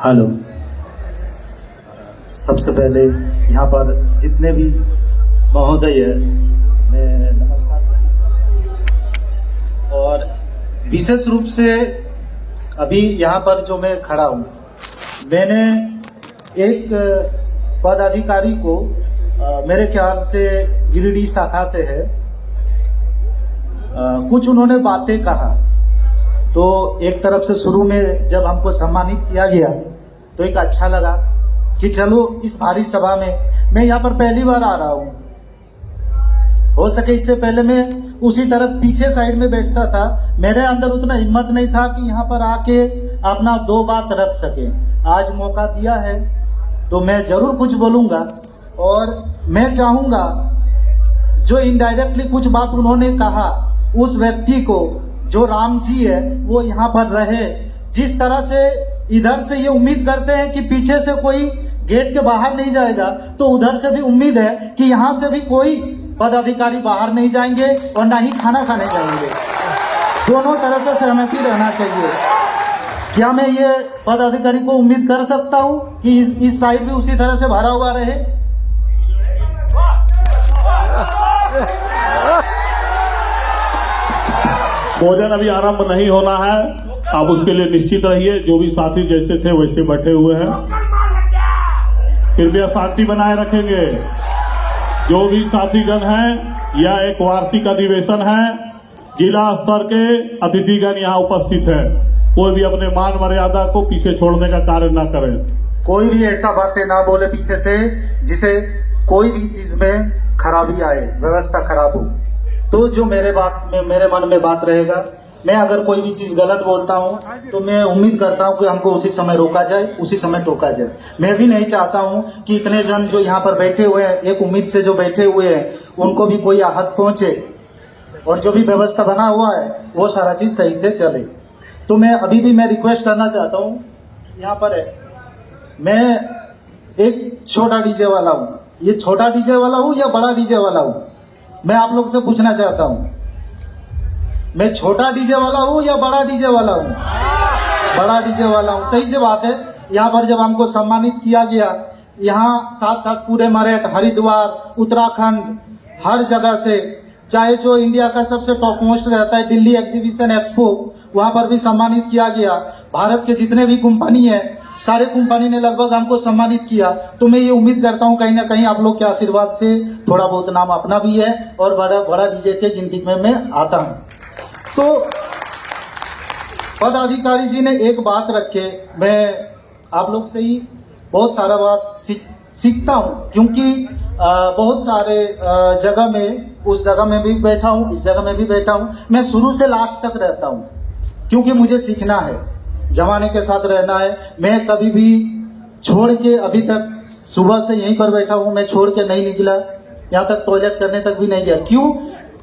Hello, सबसे पहले यहाँ पर जितने भी महोदय हैं मैं नमस्कार करता हूँ। और विशेष रूप से अभी यहाँ पर जो मैं खड़ा हूँ, मैंने एक पदाधिकारी को मेरे ख्याल से गिरिडीह शाखा से है, कुछ उन्होंने बातें कहा। तो एक तरफ से शुरू में जब हमको सम्मानित किया गया तो एक अच्छा लगा कि चलो इस भारी सभा में मैं यहाँ पर पहली बार आ रहा हूँ। हो सके इससे पहले मैं उसी तरफ पीछे साइड में बैठता था, मेरे अंदर उतना हिम्मत नहीं था कि यहाँ पर आके अपना दो बात रख सके। आज मौका दिया है तो मैं जरूर कुछ बोलूँगा। और मैं चाहूँगा जो इनडायरेक्टली कुछ बात उन्होंने कहा, उस व्यक्ति को जो राम जी है वो यहाँ पर रहे। जिस तरह से इधर से ये उम्मीद करते हैं कि पीछे से कोई गेट के बाहर नहीं जाएगा, तो उधर से भी उम्मीद है कि यहाँ से भी कोई पदाधिकारी बाहर नहीं जाएंगे और ना ही खाना खाने जाएंगे। दोनों तरह से सहमति रहना चाहिए। क्या मैं ये पदाधिकारी को उम्मीद कर सकता हूँ कि इस साइड भी उसी तरह से भरा हुआ रहे? भोजन अभी आरंभ नहीं होना है, आप उसके लिए निश्चित रहिए। जो भी साथी जैसे थे वैसे बैठे हुए हैं, कृपया शांति बनाए रखेंगे। जो भी साथीगण हैं, यह एक वार्षिक अधिवेशन है, जिला स्तर के अतिथिगण यहाँ उपस्थित है। कोई भी अपने मान मर्यादा को पीछे छोड़ने का कार्य न करे। कोई भी ऐसा बातें ना बोले पीछे से जिसे कोई भी चीज में खराबी आए, व्यवस्था खराब हो। तो जो मेरे मन में बात रहेगा, मैं अगर कोई भी चीज गलत बोलता हूं तो मैं उम्मीद करता हूं कि हमको उसी समय रोका जाए, उसी समय टोका जाए। मैं भी नहीं चाहता हूं कि इतने जन जो यहाँ पर बैठे हुए हैं, एक उम्मीद से जो बैठे हुए हैं, उनको भी कोई आहत पहुंचे। और जो भी व्यवस्था बना हुआ है वो सारा चीज सही से चले। तो मैं अभी भी मैं रिक्वेस्ट करना चाहता हूँ, यहाँ पर है, मैं एक छोटा डीजे वाला हूँ। ये छोटा डीजे वाला हूँ या बड़ा डीजे वाला हूँ? मैं आप लोग से पूछना चाहता हूँ, मैं छोटा डीजे वाला हूँ या बड़ा डीजे वाला हूँ? बड़ा डीजे वाला हूँ। सही से बात है। यहाँ पर जब हमको सम्मानित किया गया, यहाँ साथ साथ पूरे मरेठ, हरिद्वार, उत्तराखंड, हर जगह से, चाहे जो इंडिया का सबसे टॉप मोस्ट रहता है दिल्ली एग्जीबिशन एक्सपो, वहां पर भी सम्मानित किया गया। भारत के जितने भी कंपनी है, सारे कंपनी ने लगभग हमको सम्मानित किया। तो मैं ये उम्मीद करता हूँ कहीं ना कहीं आप लोग के आशीर्वाद से थोड़ा बहुत नाम अपना भी है और बड़ा डीजे के गिनती में मैं आता हूँ। तो पदाधिकारी जी ने एक बात रखे, मैं आप लोग से ही बहुत सारा बात सीखता हूँ, क्योंकि बहुत सारे जगह में, उस जगह में भी बैठा हूँ, इस जगह में भी बैठा हूँ। मैं शुरू से लास्ट तक रहता हूँ क्योंकि मुझे सीखना है, जमाने के साथ रहना है। मैं कभी भी छोड़ के, अभी तक सुबह से यहीं पर बैठा हूँ, मैं छोड़ के नहीं निकला, यहाँ तक टॉयलेट करने तक भी नहीं गया। क्यों?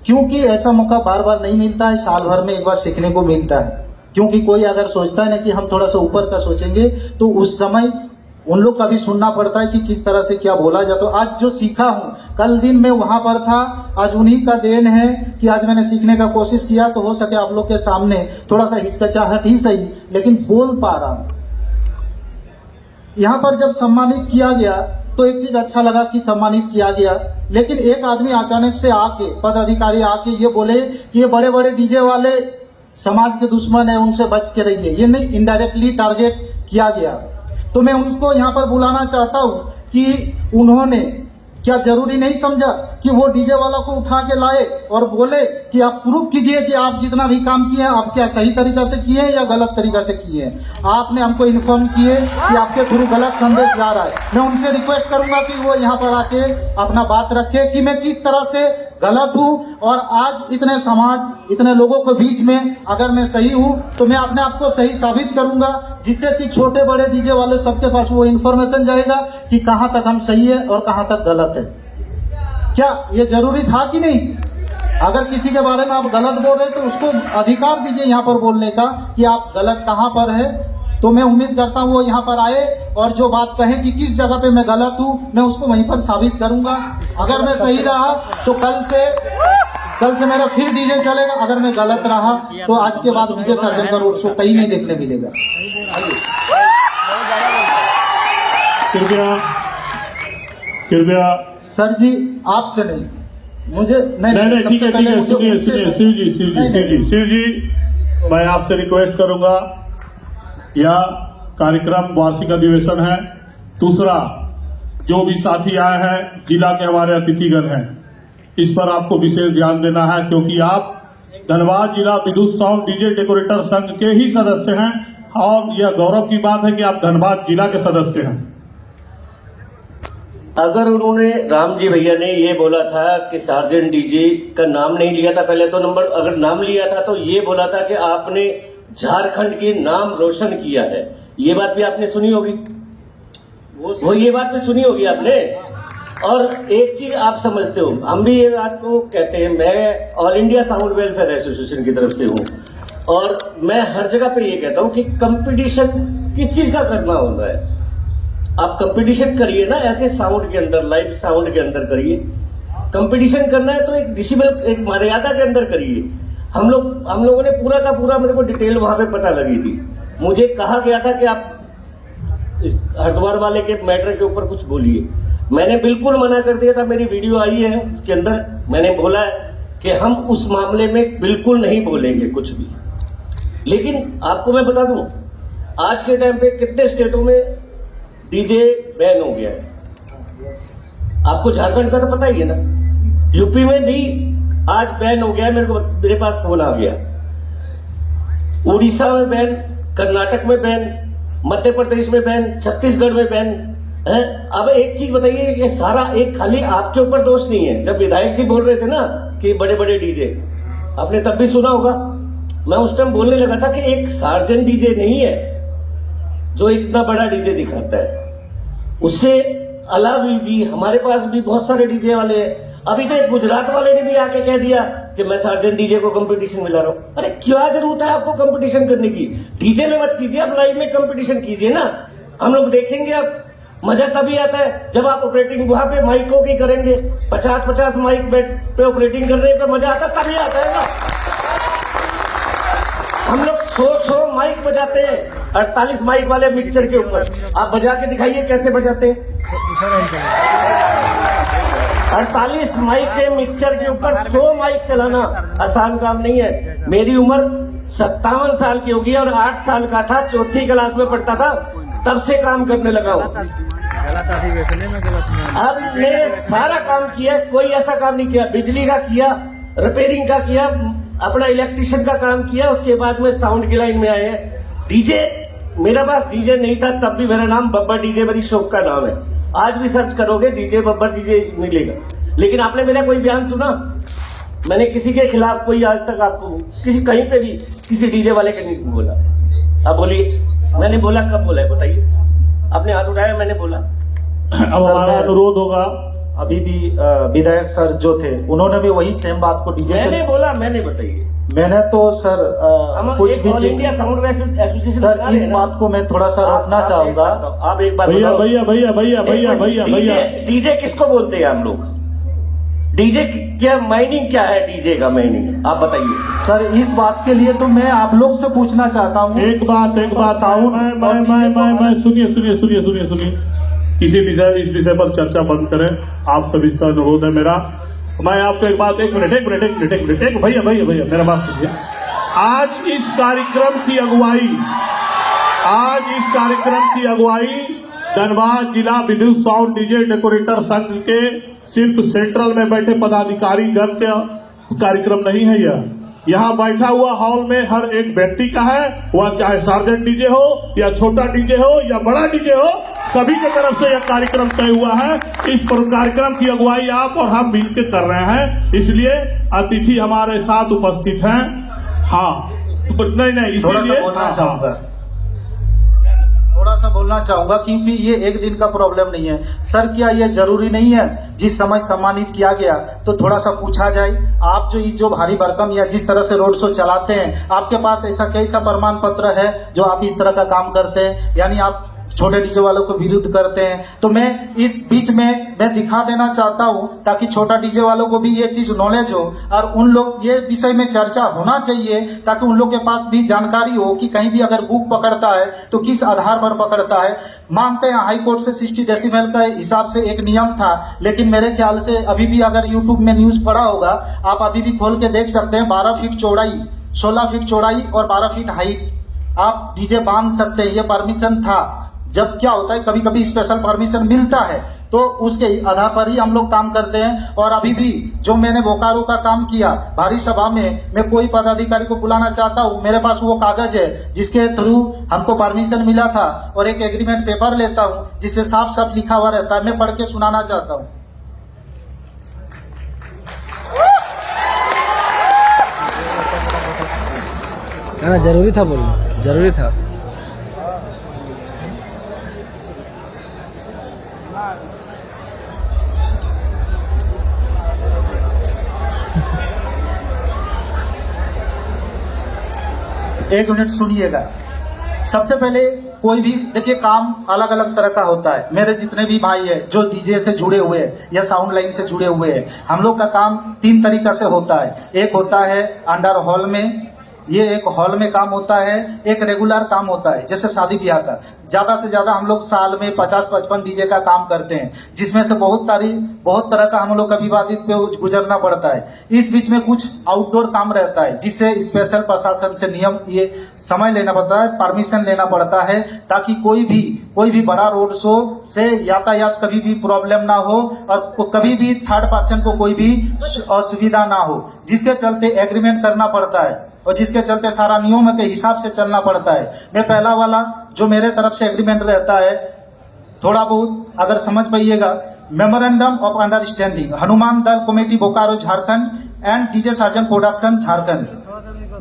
क्योंकि ऐसा मौका बार बार नहीं मिलता है, साल भर में एक बार सीखने को मिलता है। क्योंकि कोई अगर सोचता है ना कि हम थोड़ा सा ऊपर का सोचेंगे, तो उस समय उन लोग का भी सुनना पड़ता है कि किस तरह से क्या बोला जाए। तो आज जो सीखा हूँ, कल दिन मैं वहां पर था, आज उन्हीं का देन है कि आज मैंने सीखने का कोशिश किया। तो हो सके आप लोग के सामने थोड़ा सा हिचकिचाहट ही सही, लेकिन बोल पा रहा हूँ। यहाँ पर जब सम्मानित किया गया तो एक चीज अच्छा लगा कि सम्मानित किया गया, लेकिन एक आदमी अचानक से आके, पदाधिकारी आके ये बोले कि ये बड़े बड़े डीजे वाले समाज के दुश्मन है, उनसे बच के रहिए। ये नहीं, इनडायरेक्टली टारगेट किया गया। तो मैं उनको यहाँ पर बुलाना चाहता हूँ कि उन्होंने क्या जरूरी नहीं समझा कि वो डीजे वाला को उठा के लाए और बोले कि आप प्रूफ कीजिए कि आप जितना भी काम किए हैं, आप क्या सही तरीका से किए हैं या गलत तरीका से किए हैं। आपने हमको इन्फॉर्म किए कि आपके थ्रू गलत संदेश जा रहा है। मैं उनसे रिक्वेस्ट करूंगा कि वो यहाँ पर आके अपना बात रखे कि मैं किस तरह से गलत हूँ, और आज इतने समाज, इतने लोगों के बीच में अगर मैं सही हूँ तो मैं अपने आप को सही साबित करूंगा, जिससे कि छोटे बड़े डीजे वाले सबके पास वो इन्फॉर्मेशन जाएगा कि कहाँ तक हम सही है और कहाँ तक गलत है। क्या ये जरूरी था कि नहीं? अगर किसी के बारे में आप गलत बोल रहे तो उसको अधिकार दीजिए यहाँ पर बोलने का कि आप गलत कहाँ पर है। तो मैं उम्मीद करता हूँ वो यहाँ पर आए और जो बात कहे कि किस जगह पे मैं गलत हूँ, मैं उसको वहीं पर साबित करूंगा। अगर मैं सही रहा तो कल से मेरा फिर डीजे चलेगा। अगर मैं गलत रहा तो आज के बाद डीजे सर्जन का रोड शो कहीं नहीं देखने मिलेगा। कृपया सर जी आपसे नहीं, मुझे नहीं ठीक है, मुझे सुनिए उनसे सुनिए नहीं। शिव जी, मैं आपसे रिक्वेस्ट करूंगा, यह कार्यक्रम वार्षिक अधिवेशन है। दूसरा, जो भी साथी आए हैं जिला के हमारे अतिथिगण हैं, इस पर आपको विशेष ध्यान देना है, क्योंकि आप धनबाद जिला विद्युत साउंड डीजे डेकोरेटर संघ के ही सदस्य हैं और यह गौरव की बात है कि आप धनबाद जिला के सदस्य हैं। अगर उन्होंने राम जी भैया ने ये बोला था कि सार्जेंट डीजे का नाम नहीं लिया था पहले, तो नंबर अगर नाम लिया था तो ये बोला था कि आपने झारखंड के नाम रोशन किया है, ये बात भी आपने सुनी होगी, वो ये बात भी सुनी होगी आपने। और एक चीज आप समझते हो, हम भी ये बात को कहते हैं, मैं all India sound welfare association की तरफ से हूँ और मैं हर जगह पे ये कहता हूँ कि कंपटीशन किस चीज का करना होता है। आप कंपटीशन करिए ना, ऐसे साउंड के अंदर, लाइव साउंड के अंदर करिए। कंपटीशन करना है तो एक डिसिबल, एक मर्यादा के अंदर करिए। हम लोगों ने पूरा का पूरा, मेरे को डिटेल वहां पे पता लगी थी। मुझे कहा गया था कि आप हरिद्वार वाले के मैटर के ऊपर कुछ बोलिए, मैंने बिल्कुल मना कर दिया था। मेरी वीडियो आई है, उसके अंदर मैंने बोला है कि हम उस मामले में बिल्कुल नहीं बोलेंगे कुछ भी। लेकिन आपको मैं बता दूं, आज के टाइम पे कितने स्टेटों में डीजे बैन हो गया है। आपको झारखंड का तो पता ही है ना, यूपी में भी आज बैन हो गया है, मेरे पास फोन आ गया। उड़ीसा में बैन, कर्नाटक में बैन, मध्य प्रदेश में बैन, छत्तीसगढ़ में बैन है। अब एक चीज बताइए, ये सारा एक खाली आपके ऊपर दोष नहीं है। जब विधायक जी बोल रहे थे ना कि बड़े बड़े डीजे, आपने तब भी सुना होगा, मैं उस टाइम बोलने लगा था कि एक सार्जेंट डीजे नहीं है जो इतना बड़ा डीजे दिखाता है, उससे अलावा भी हमारे पास भी बहुत सारे डीजे वाले हैं। अभी तो एक गुजरात वाले ने भी आके कह दिया कि मैं सार्जेंट डीजे को कंपटीशन में ला रहा हूं। अरे क्या जरूरत है आपको कंपटीशन करने की? डीजे में मत कीजिए, आप लाइव में कंपटीशन कीजिए ना, हम लोग देखेंगे। अब मजा तभी आता है जब आप ऑपरेटिंग वहां पे माइकों की करेंगे, 50-50 माइक पे ऑपरेटिंग कर रहे हैं, तो मजा आता तभी आता है ना। हम लोग 100 माइक बजाते हैं, 48 माइक वाले मिक्सचर के ऊपर, आप बजा के दिखाइए कैसे बजाते हैं। 48 माइक के मिक्सचर के ऊपर 100 माइक चलाना आसान काम नहीं है। मेरी उम्र 57 साल की होगी और 8 साल का था, 4th क्लास में पढ़ता था, तब से काम करने लगा हूं। अब मैंने सारा काम किया, कोई ऐसा काम नहीं किया। बिजली का किया, रिपेयरिंग का किया, अपना इलेक्ट्रिशियन का काम किया, उसके बाद में साउंड की लाइन में आए हैं। डीजे, मेरे पास डीजे नहीं था तब भी मेरा नाम बब्बर डीजे मेरी शॉप का नाम है। आज भी सर्च करोगे डीजे बब्बर डीजे मिलेगा। लेकिन आपने मेरा कोई बयान सुना? मैंने किसी के खिलाफ कोई आज तक आपको किसी कहीं पे भी किसी डीजे वाले के नहीं बोला। आप बोलिए, मैंने बोला? कब बोला है बताइए? आपने हाथ उठाया, मैंने बोला। अब हमारा अनुरोध होगा, अभी भी विधायक सर जो थे उन्होंने भी वही सेम बात को डीजे मैंने बोला, मैंने बताइए। मैंने तो सर कुछ भी all India sound association sir, इस बात को मैं थोड़ा सा रोकना चाहूंगा। आप एक बार भैया डीजे किसको बोलते हैं हम लोग? डीजे क्या माइनिंग, क्या है डीजे का माइनिंग, आप बताइए सर। इस बात के लिए तो मैं आप लोग से पूछना चाहता हूँ। एक बात साउंड, मैं सुनिए, इस विषय पर चर्चा बंद करें। आप सभी से अनुरोध है मेरा। मैं आपको एक बात, एक मिनट भैया मेरा बात सुनिए। आज इस कार्यक्रम की अगुवाई धनबाद जिला विद्युत साउंड डीजे डेकोरेटर संघ के सिर्फ सेंट्रल में बैठे पदाधिकारी गण का कार्यक्रम नहीं है। यह यहाँ बैठा हुआ हॉल में हर एक व्यक्ति का है, वह चाहे सार्जेंट डीजे हो या छोटा डीजे हो या बड़ा डीजे हो, सभी की तरफ से यह कार्यक्रम तय हुआ है। इस कार्यक्रम की अगुवाई आप और हम मिलकर कर रहे हैं, इसलिए अतिथि हमारे साथ उपस्थित हैं। हाँ, नहीं, इसीलिए थोड़ा सा बोलना चाहूंगा क्योंकि ये एक दिन का प्रॉब्लम नहीं है सर। क्या ये जरूरी नहीं है जिस समय सम्मानित किया गया तो थोड़ा सा पूछा जाए? आप जो भारी भरकम या जिस तरह से रोड शो चलाते हैं, आपके पास ऐसा कैसा प्रमाण पत्र है जो आप इस तरह का काम करते हैं? यानी आप छोटे डीजे वालों को विरुद्ध करते हैं। तो मैं इस बीच में मैं दिखा देना चाहता हूं ताकि छोटा डीजे वालों को भी ये चीज नॉलेज हो और उन लोग ये विषय में चर्चा होना चाहिए ताकि उन लोग के पास भी जानकारी हो कि कहीं भी अगर बुक पकड़ता है तो किस आधार पर पकड़ता है। मानते हैं हाई कोर्ट से 60 डेसिबल का हिसाब से एक नियम था, लेकिन मेरे ख्याल से अभी भी अगर यूट्यूब में न्यूज पड़ा होगा आप अभी भी खोल के देख सकते हैं, 12 फीट चौड़ाई, 16 फीट चौड़ाई और 12 फीट हाइट आप डीजे बांध सकते हैं। ये परमिशन था। जब क्या होता है कभी कभी स्पेशल परमिशन मिलता है तो उसके आधार पर ही हम लोग काम करते हैं। और अभी भी जो मैंने बोकारो का काम किया भारी सभा में, मैं कोई पदाधिकारी को बुलाना चाहता हूँ, मेरे पास वो कागज है जिसके थ्रू हमको परमिशन मिला था और एक एग्रीमेंट पेपर लेता हूँ जिसमें साफ साफ लिखा हुआ रहता है। मैं पढ़ के सुनाना चाहता हूँ। ना जरूरी था, बोलना जरूरी था। एक मिनट सुनिएगा। सबसे पहले कोई भी देखिए काम अलग अलग तरह का होता है। मेरे जितने भी भाई है जो डीजे से जुड़े हुए हैं या साउंड लाइन से जुड़े हुए हैं, हम लोग का काम 3 तरीका से होता है। एक होता है अंडर हॉल में, ये एक हॉल में काम होता है। एक रेगुलर काम होता है जैसे शादी ब्याह का। ज्यादा से ज्यादा हम लोग साल में 50-55 डीजे का काम करते हैं, जिसमें से बहुत तरह का हम लोग का विवादित पे गुजरना पड़ता है। इस बीच में कुछ आउटडोर काम रहता है जिससे स्पेशल प्रशासन से नियम ये समय लेना पड़ता है, परमिशन लेना पड़ता है ताकि कोई भी बड़ा रोड शो से यातायात कभी भी प्रॉब्लम ना हो और कभी भी थर्ड पर्सन को कोई भी असुविधा ना हो, जिसके चलते एग्रीमेंट करना पड़ता है और जिसके चलते सारा नियम के हिसाब से चलना पड़ता है। मैं पहला वाला जो मेरे तरफ से एग्रीमेंट रहता है, थोड़ा बहुत अगर समझ पाइएगा, memorandum of understanding Hanuman Dal committee Bokaro Jharkhand and DJ Sarjan production Jharkhand.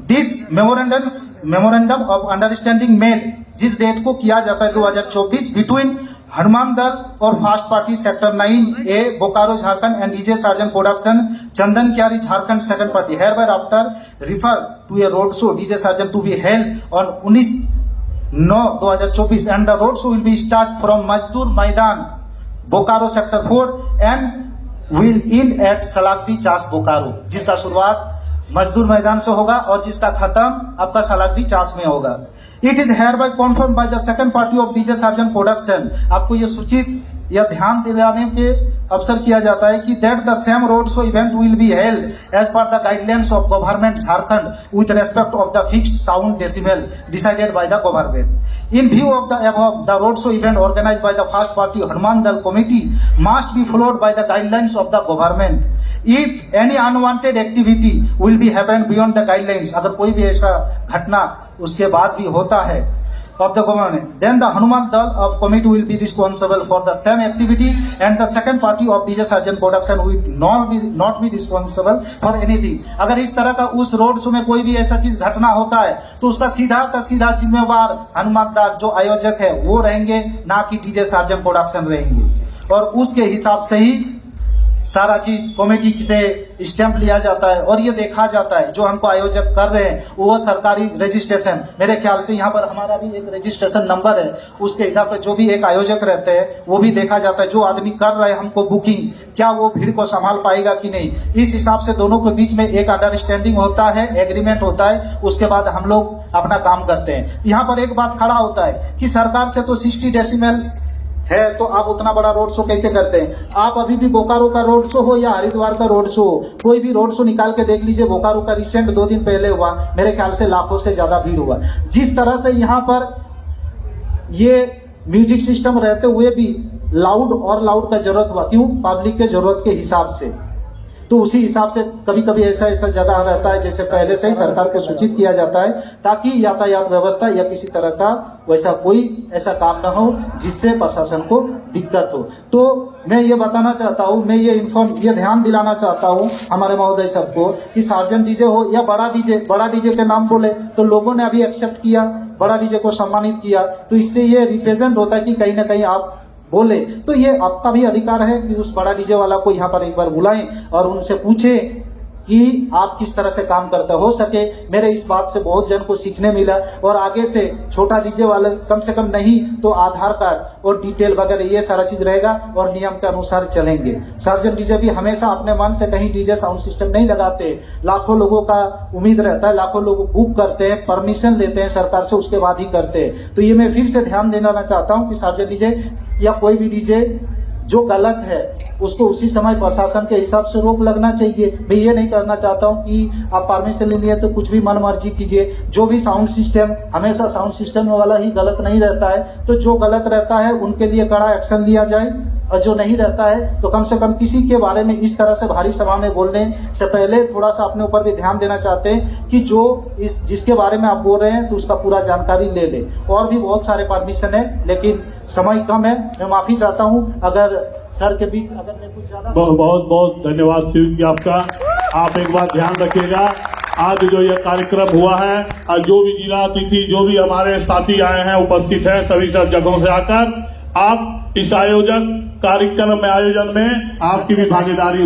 This memorandum of understanding made, जिस डेट को किया जाता है 2024 बिटवीन हनुमान दल और first party sector 9A Bokaro Jharkhand and DJ Sarjan production Chandankiyari Jharkhand second party hereby after refer to a road show DJ Sarjan to be held on 19/9/2024 and the road show will be start from Mazdoor Maidan Bokaro sector 4 and will end at Salakdi Chas Bokaro, जिसका शुरुआत मजदूर मैदान से होगा और जिसका खत्म आपका सलाकडी चास में होगा। It is hereby confirmed by the second party of DJ Sarjan Production। आपको ये सूचित या ध्यान दिलाने के अवसर किया जाता है कि that the same road show event will be held as per the guidelines of government Jharkhand with respect of the fixed sound decibel decided by the government. In view of the above, the road show event organized by the first party Hanuman Dal committee must be followed by the guidelines of the government. If any unwanted activity will be happen beyond the guidelines, अगर कोई भी ऐसा घटना उसके बाद भी होता है of the government, then the Hanuman Dal of committee will be responsible for the same activity and the second party of DJ Sarjan Production will not be responsible for anything। अगर इस तरह का उस रोड शो में कोई भी ऐसा चीज घटना होता है तो उसका सीधा का सीधा जिम्मेवार हनुमान दाल जो आयोजक है वो रहेंगे, ना कि डीजे सार्जन प्रोडक्शन रहेंगे। और उसके हिसाब से ही सारा चीज कमेटी से स्टैंप लिया जाता है और ये देखा जाता है जो हमको आयोजक कर रहे हैं वो सरकारी रजिस्ट्रेशन, मेरे ख्याल से यहाँ पर हमारा भी एक रजिस्ट्रेशन नंबर है, उसके हिसाब से जो भी एक आयोजक रहते हैं वो भी देखा जाता है। जो आदमी कर रहे हैं हमको बुकिंग, क्या वो भीड़ को संभाल पाएगा कि नहीं, इस हिसाब से दोनों के बीच में एक अंडरस्टैंडिंग होता है, एग्रीमेंट होता है, उसके बाद हम लोग अपना काम करते हैं। यहाँ पर एक बात खड़ा होता है कि सरकार से तो 60 डेसिबल है तो आप उतना बड़ा रोड शो कैसे करते हैं। आप अभी भी बोकारो का रोड शो हो या हरिद्वार का रोड शो हो, कोई भी रोड शो निकाल के देख लीजिए। बोकारो का रिसेंट 2 दिन पहले हुआ, मेरे ख्याल से लाखों से ज्यादा भीड़ हुआ। जिस तरह से यहाँ पर ये म्यूजिक सिस्टम रहते हुए भी लाउड का जरूरत हुआ, क्यों, पब्लिक के जरूरत के हिसाब से। तो उसी हिसाब से कभी कभी ऐसा जगह रहता है जैसे पहले से ही सरकार को सूचित किया जाता है ताकि यातायात व्यवस्था या किसी तरह का वैसा कोई ऐसा काम न हो जिससे प्रशासन को दिक्कत हो। तो मैं ये बताना चाहता हूँ, मैं ये ध्यान दिलाना चाहता हूँ हमारे महोदय सबको कि सार्जन डीजे हो या बड़ा डीजे के नाम बोले तो लोगों ने अभी एक्सेप्ट किया, बड़ा डीजे को सम्मानित किया, तो इससे ये रिप्रेजेंट होता है कि कहीं ना कहीं आप बोले तो ये आपका भी अधिकार है कि उस बड़ा डीजे वाला को यहाँ पर एक बार बुलाएं और उनसे पूछे कि आप किस तरह से काम करते हो सके मेरे इस बात से बहुत जन को सीखने मिला। और आगे से छोटा डीजे वाले कम से कम नहीं तो आधार कार्ड और डिटेल वगैरह ये सारा चीज रहेगा और नियम के अनुसार चलेंगे। सार्जन डीजे भी हमेशा अपने मन से कहीं डीजे साउंड सिस्टम नहीं लगाते, लाखों लोगों का उम्मीद रहता है, लाखों लोग बुक करते हैं, परमिशन लेते हैं सरकार से, उसके बाद ही करते हैं। तो ये मैं फिर से ध्यान देना चाहता हूँ कि सार्जन डीजे या कोई भी डीजे जो गलत है उसको उसी समय प्रशासन के हिसाब से रोक लगना चाहिए। मैं ये नहीं करना चाहता हूँ कि आप परमिशन ले लिए तो कुछ भी मन मर्जी कीजिए। जो भी साउंड सिस्टम हमेशा साउंड सिस्टम वाला ही गलत नहीं रहता है, तो जो गलत रहता है उनके लिए कड़ा एक्शन लिया जाए और जो नहीं रहता है तो कम से कम किसी के बारे में इस तरह से भारी सभा में बोलने से पहले थोड़ा सा अपने ऊपर भी ध्यान देना चाहते हैं कि जो जिसके बारे में आप बोल रहे हैं तो उसका पूरा जानकारी ले ले। और भी बहुत सारे परमिशन है लेकिन समय कम है, मैं माफी चाहता हूं अगर सर के बीच अगर मैं कुछ ज्यादा। बहुत बहुत धन्यवाद शिव जी आपका। आप एक बात ध्यान रखिएगा, आज जो यह कार्यक्रम हुआ है और जो भी जिला अतिथि जो भी हमारे साथी आए हैं उपस्थित है सभी सब जगहों से आकर आप इस कार्यक्रम में आयोजन में आपकी भी भागीदारी